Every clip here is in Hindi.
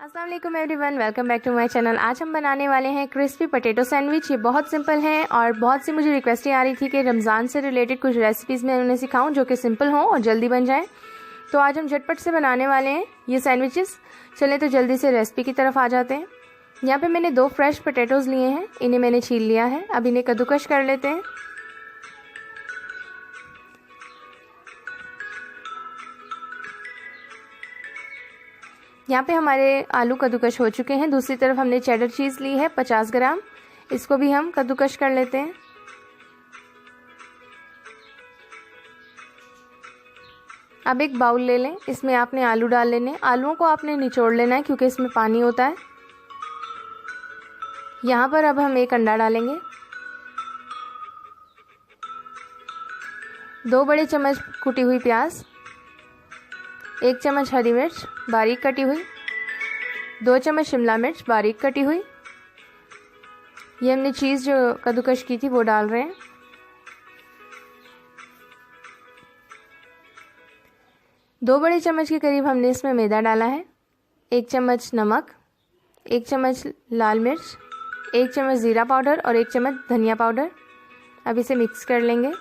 अस्सलाम वालेकुम everyone, welcome back to my channel. आज हम बनाने वाले हैं क्रिस्पी पोटैटो सैंडविच। ये बहुत सिंपल है और बहुत सी मुझे रिक्वेस्टें आ रही थी कि रमज़ान से रिलेटेड कुछ रेसिपीज़ मैं उन्हें सिखाऊं जो कि सिंपल हों और जल्दी बन जाएं। तो आज हम झटपट से बनाने वाले हैं ये सैंडविचेस। चलें तो जल्दी से रेसिपी की तरफ आ जाते हैं। यहाँ पर मैंने 2 फ्रेश पोटैटोज़ लिए हैं, इन्हें मैंने छील लिया है। अब इन्हें कद्दूकश कर लेते हैं। यहाँ पे हमारे आलू कद्दूकश हो चुके हैं। दूसरी तरफ हमने चेडर चीज़ ली है 50 ग्राम, इसको भी हम कद्दूकश कर लेते हैं। अब एक बाउल ले लें, इसमें आपने आलू डाल लेने। आलूओं को आपने निचोड़ लेना है क्योंकि इसमें पानी होता है। यहाँ पर अब हम एक अंडा डालेंगे, 2 बड़े चम्मच कुटी हुई प्याज, 1 चम्मच हरी मिर्च बारीक कटी हुई, 2 चम्मच शिमला मिर्च बारीक कटी हुई। ये हमने चीज़ जो कद्दूकश की थी वो डाल रहे हैं। दो बड़े चम्मच के करीब हमने इसमें मैदा डाला है। 1 चम्मच नमक, 1 चम्मच लाल मिर्च, 1 चम्मच ज़ीरा पाउडर और 1 चम्मच धनिया पाउडर। अब इसे मिक्स कर लेंगे।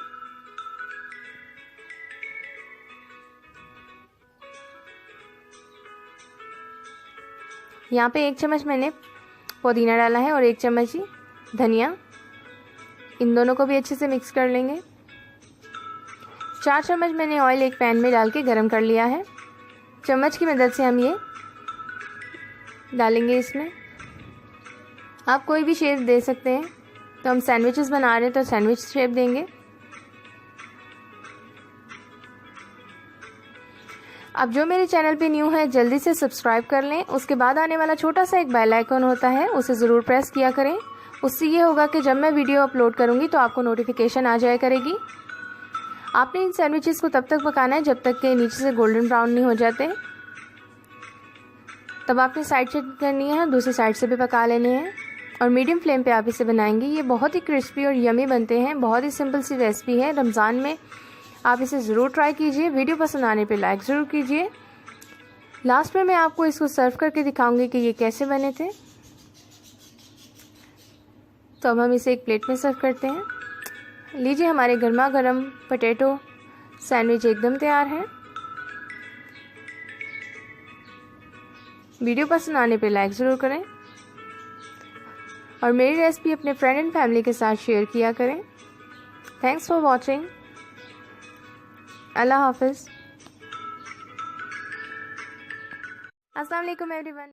यहाँ पे 1 चम्मच मैंने पुदीना डाला है और 1 चम्मच ही धनिया। इन दोनों को भी अच्छे से मिक्स कर लेंगे। 4 चम्मच मैंने ऑयल एक पैन में डाल के गरम कर लिया है। चम्मच की मदद से हम ये डालेंगे इसमें। आप कोई भी शेप दे सकते हैं। तो हम सैंडविचेस बना रहे हैं तो सैंडविच शेप देंगे। अब जो मेरे चैनल पे न्यू है जल्दी से सब्सक्राइब कर लें। उसके बाद आने वाला छोटा सा एक बेल आइकन होता है, उसे ज़रूर प्रेस किया करें। उससे ये होगा कि जब मैं वीडियो अपलोड करूँगी तो आपको नोटिफिकेशन आ जाया करेगी। आपने इन सैंडविचेस को तब तक पकाना है जब तक कि नीचे से गोल्डन ब्राउन नहीं हो जाते। तब आपने साइड चेक करनी है, दूसरी साइड से भी पका लेने हैं और मीडियम फ्लेम पे आप इसे बनाएंगे। ये बहुत ही क्रिस्पी और यमी बनते हैं। बहुत ही सिंपल सी रेसिपी है। रमज़ान में आप इसे ज़रूर ट्राई कीजिए। वीडियो पसंद आने पे लाइक ज़रूर कीजिए। लास्ट में मैं आपको इसको सर्व करके दिखाऊंगी कि ये कैसे बने थे। तो अब हम इसे एक प्लेट में सर्व करते हैं। लीजिए, हमारे गर्मा गर्म पोटैटो सैंडविच एकदम तैयार है। वीडियो पसंद आने पे लाइक ज़रूर करें और मेरी रेसिपी अपने फ्रेंड एंड फैमिली के साथ शेयर किया करें। Thanks for watching. अल्लाह हाफिज़। अस्सलाम वालेकुम एवरीवन।